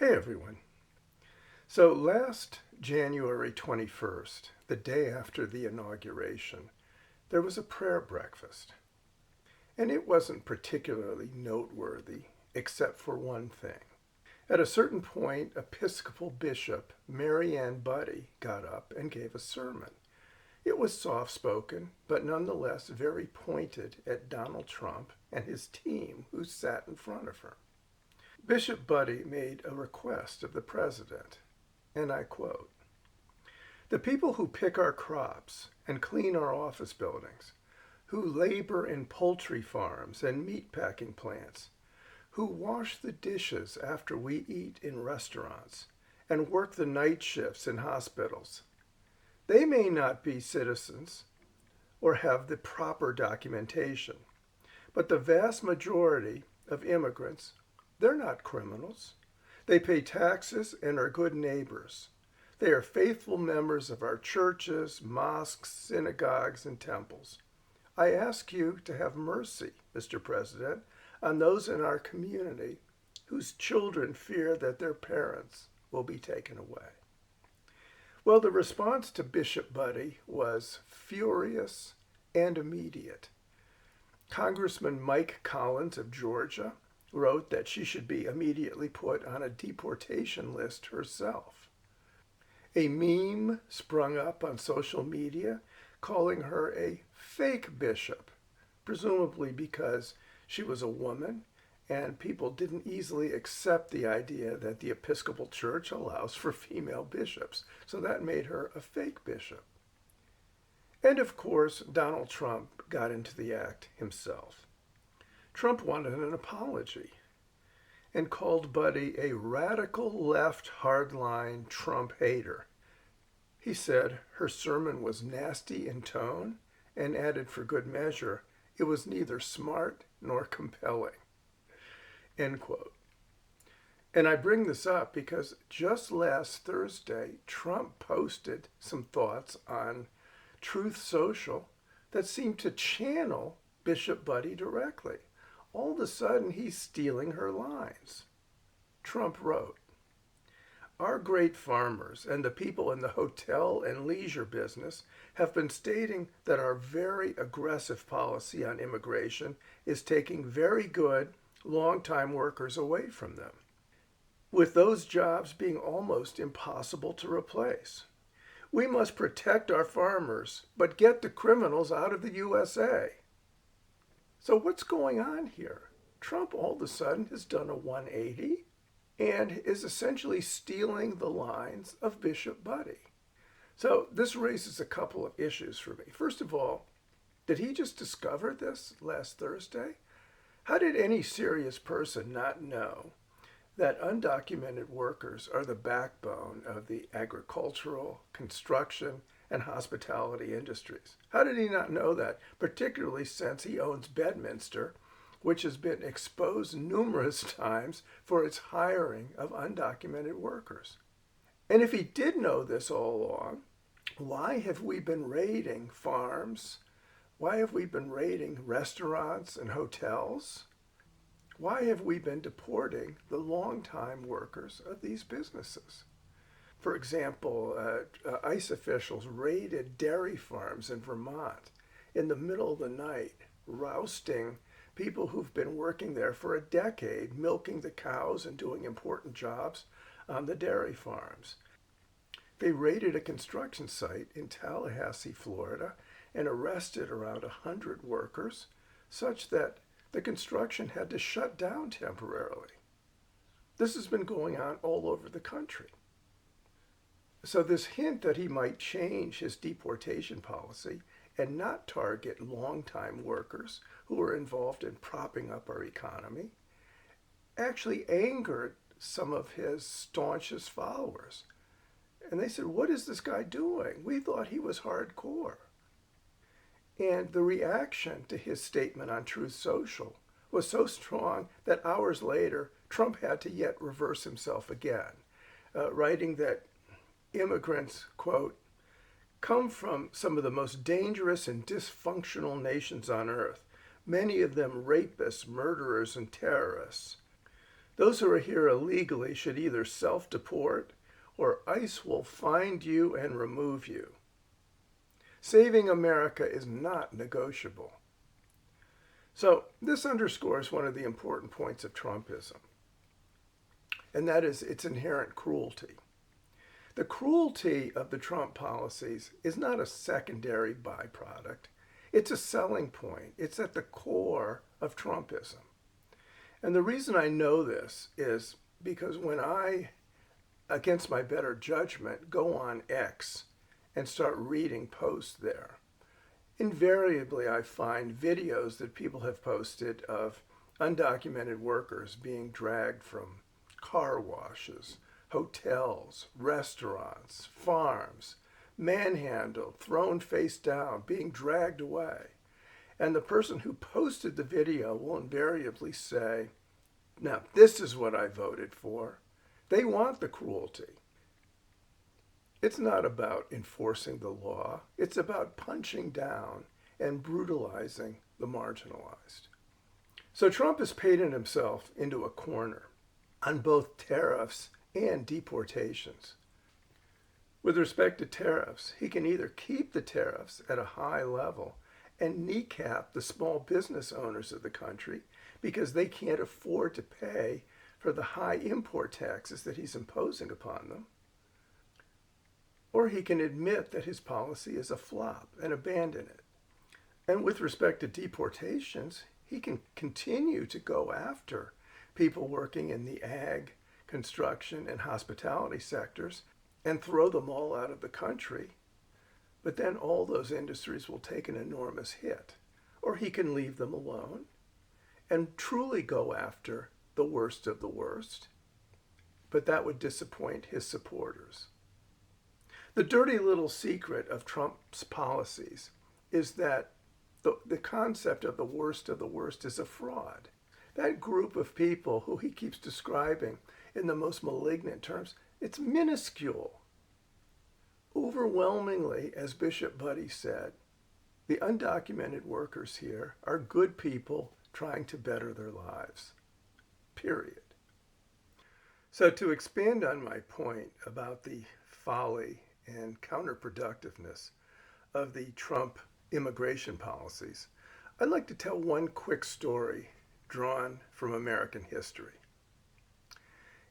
Hey everyone. So last January 21st, the day after the inauguration, there was a prayer breakfast. And it wasn't particularly noteworthy, except for one thing. At a certain point, Episcopal Bishop Mary Ann Buddy got up and gave a sermon. It was soft spoken, but nonetheless very pointed at Donald Trump and his team who sat in front of her. Bishop Buddy made a request of the president, and I quote, "The people who pick our crops and clean our office buildings, who labor in poultry farms and meatpacking plants, who wash the dishes after we eat in restaurants, and work the night shifts in hospitals, they may not be citizens or have the proper documentation, but the vast majority of immigrants, they're not criminals. They pay taxes and are good neighbors. They are faithful members of our churches, mosques, synagogues, and temples. I ask you to have mercy, Mr. President, on those in our community whose children fear that their parents will be taken away." Well, the response to Bishop Buddy was furious and immediate. Congressman Mike Collins of Georgia wrote that she should be immediately put on a deportation list herself. A meme sprung up on social media calling her a fake bishop, presumably because she was a woman and people didn't easily accept the idea that the Episcopal Church allows for female bishops, so that made her a fake bishop. And of course, Donald Trump got into the act himself. Trump wanted an apology and called Buddy a radical left hardline Trump hater. He said her sermon was nasty in tone and added for good measure, it was neither smart nor compelling. End quote. And I bring this up because just last Thursday, Trump posted some thoughts on Truth Social that seemed to channel Bishop Buddy directly. All of a sudden, he's stealing her lines. Trump wrote, "Our great farmers and the people in the hotel and leisure business have been stating that our very aggressive policy on immigration is taking very good, long-time workers away from them, with those jobs being almost impossible to replace. We must protect our farmers, but get the criminals out of the USA." So what's going on here? Trump all of a sudden has done a 180 and is essentially stealing the lines of Bishop Buddy. So this raises a couple of issues for me. First of all, did he just discover this last Thursday? How did any serious person not know that undocumented workers are the backbone of the agricultural, construction, and hospitality industries? How did he not know that, particularly since he owns Bedminster, which has been exposed numerous times for its hiring of undocumented workers? And if he did know this all along, why have we been raiding farms? Why have we been raiding restaurants and hotels? Why have we been deporting the longtime workers of these businesses? For example, ICE officials raided dairy farms in Vermont in the middle of the night, rousting people who've been working there for a decade, milking the cows and doing important jobs on the dairy farms. They raided a construction site in Tallahassee, Florida, and arrested around 100 workers, such that the construction had to shut down temporarily. This has been going on all over the country. So this hint that he might change his deportation policy and not target longtime workers who are involved in propping up our economy actually angered some of his staunchest followers. And they said, "What is this guy doing? We thought he was hardcore." And the reaction to his statement on Truth Social was so strong that hours later, Trump had to yet reverse himself again, writing that immigrants, quote, "come from some of the most dangerous and dysfunctional nations on earth, many of them rapists, murderers, and terrorists. Those who are here illegally should either self-deport or ICE will find you and remove you. Saving America is not negotiable. So this underscores one of the important points of Trumpism, and that is its inherent cruelty. The cruelty of the Trump policies is not a secondary byproduct. It's a selling point. It's at the core of Trumpism. And the reason I know this is because when I, against my better judgment, go on X and start reading posts there, invariably I find videos that people have posted of undocumented workers being dragged from car washes, hotels, restaurants, farms, manhandled, thrown face down, being dragged away. And the person who posted the video will invariably say, now, this is what I voted for. They want the cruelty. It's not about enforcing the law. It's about punching down and brutalizing the marginalized. So Trump has painted himself into a corner on both tariffs and deportations. With respect to tariffs, he can either keep the tariffs at a high level and kneecap the small business owners of the country because they can't afford to pay for the high import taxes that he's imposing upon them. Or he can admit that his policy is a flop and abandon it. And with respect to deportations, he can continue to go after people working in the ag, construction, and hospitality sectors and throw them all out of the country. But then all those industries will take an enormous hit. Or he can leave them alone and truly go after the worst of the worst. But that would disappoint his supporters. The dirty little secret of Trump's policies is that the concept of the worst is a fraud. That group of people who he keeps describing in the most malignant terms, it's minuscule. Overwhelmingly, as Bishop Buddy said, the undocumented workers here are good people trying to better their lives. Period. So to expand on my point about the folly and counterproductiveness of the Trump immigration policies, I'd like to tell one quick story drawn from American history.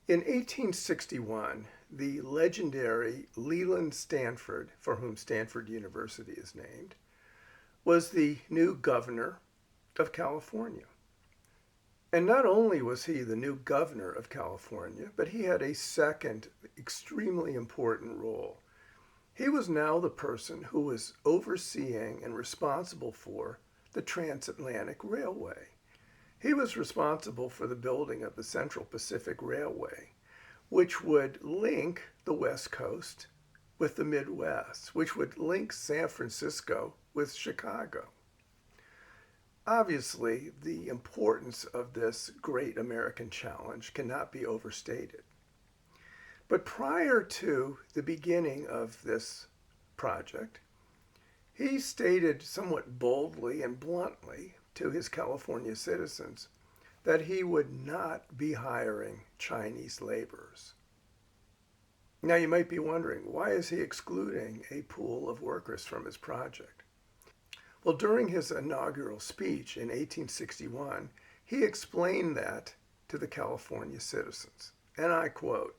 In 1861, the legendary Leland Stanford, for whom Stanford University is named, was the new governor of California. And not only was he the new governor of California, but he had a second extremely important role. He was now the person who was overseeing and responsible for the transatlantic railway. He was responsible for the building of the Central Pacific Railway, which would link the West Coast with the Midwest, which would link San Francisco with Chicago. Obviously, the importance of this great American challenge cannot be overstated. But prior to the beginning of this project, he stated somewhat boldly and bluntly to his California citizens that he would not be hiring Chinese laborers. Now you might be wondering, why is he excluding a pool of workers from his project? Well, during his inaugural speech in 1861, he explained that to the California citizens, and I quote,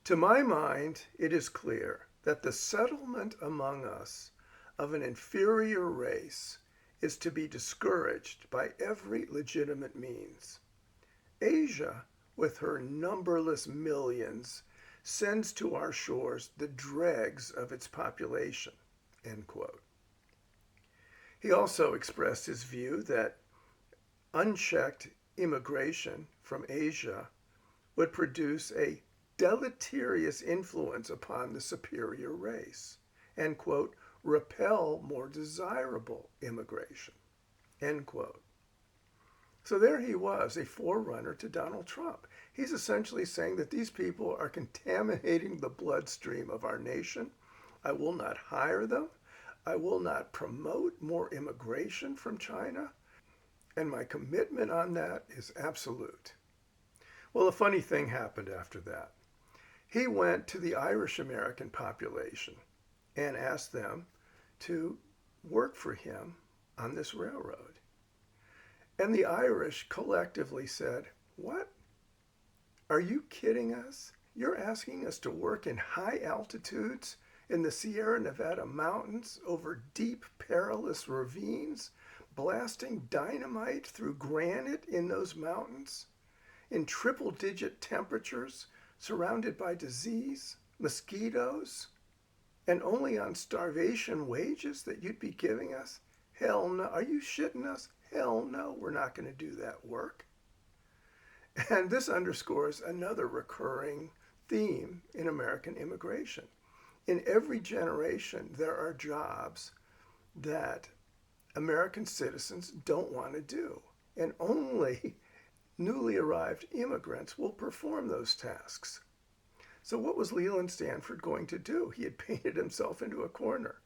"To my mind, it is clear that the settlement among us of an inferior race is to be discouraged by every legitimate means. Asia, with her numberless millions, sends to our shores the dregs of its population." End quote. He also expressed his view that unchecked immigration from Asia would produce a deleterious influence upon the superior race and, quote, repel more desirable immigration, end quote. So there he was, a forerunner to Donald Trump. He's essentially saying that these people are contaminating the bloodstream of our nation. I will not hire them. I will not promote more immigration from China. And my commitment on that is absolute. Well, a funny thing happened after that. He went to the Irish American population and asked them to work for him on this railroad. And the Irish collectively said, "What? Are you kidding us? You're asking us to work in high altitudes in the Sierra Nevada mountains over deep, perilous ravines, blasting dynamite through granite in those mountains, in triple digit temperatures, surrounded by disease, mosquitoes, and only on starvation wages that you'd be giving us? Hell no. Are you shitting us? Hell no, we're not going to do that work." And this underscores another recurring theme in American immigration. In every generation, there are jobs that American citizens don't want to do, and only newly arrived immigrants will perform those tasks. So what was Leland Stanford going to do? He had painted himself into a corner.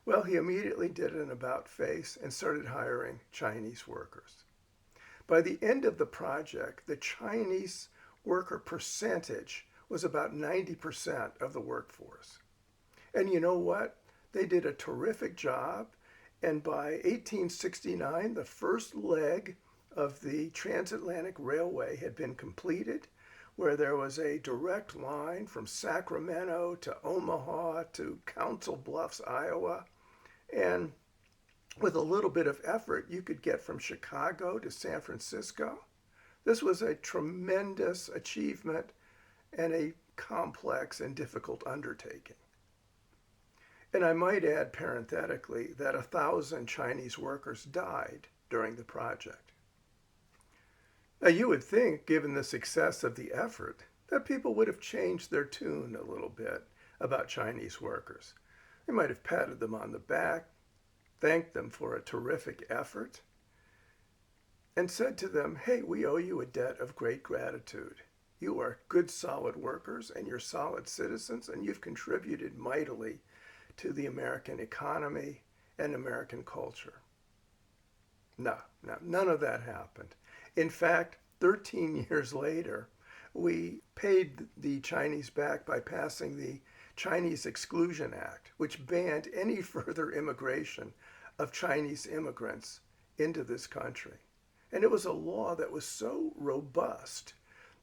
Well, he immediately did an about-face and started hiring Chinese workers. By the end of the project, the Chinese worker percentage was about 90% of the workforce. And you know what? They did a terrific job. And by 1869, the first leg of the transatlantic railway had been completed, where there was a direct line from Sacramento to Omaha to Council Bluffs, Iowa. And with a little bit of effort, you could get from Chicago to San Francisco. This was a tremendous achievement and a complex and difficult undertaking. And I might add parenthetically that 1,000 Chinese workers died during the project. Now, you would think, given the success of the effort, that people would have changed their tune a little bit about Chinese workers. They might have patted them on the back, thanked them for a terrific effort, and said to them, "Hey, we owe you a debt of great gratitude. You are good, solid workers, and you're solid citizens, and you've contributed mightily to the American economy and American culture." No, none of that happened. In fact, 13 years later, we paid the Chinese back by passing the Chinese Exclusion Act, which banned any further immigration of Chinese immigrants into this country. And it was a law that was so robust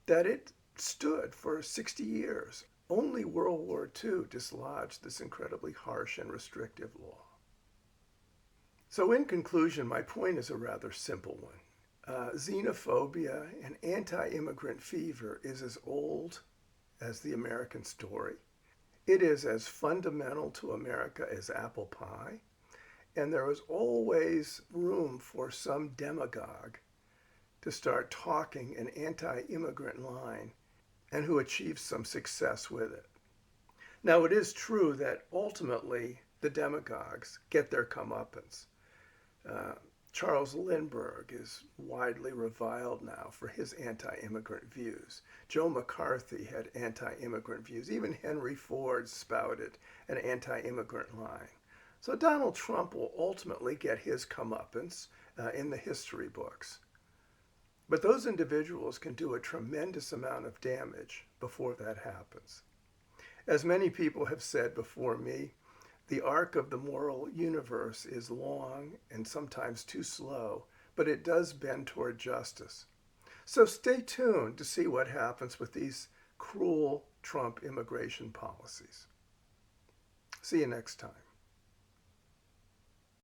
that it stood for 60 years. Only World War II dislodged this incredibly harsh and restrictive law. So in conclusion, my point is a rather simple one. Xenophobia and anti-immigrant fever is as old as the American story. It is as fundamental to America as apple pie, and there is always room for some demagogue to start talking an anti-immigrant line and who achieves some success with it. Now, it is true that ultimately the demagogues get their comeuppance. Charles Lindbergh is widely reviled now for his anti-immigrant views. Joe McCarthy had anti-immigrant views. Even Henry Ford spouted an anti-immigrant line. So Donald Trump will ultimately get his comeuppance in the history books. But those individuals can do a tremendous amount of damage before that happens. As many people have said before me, the arc of the moral universe is long and sometimes too slow, but it does bend toward justice. So stay tuned to see what happens with these cruel Trump immigration policies. See you next time.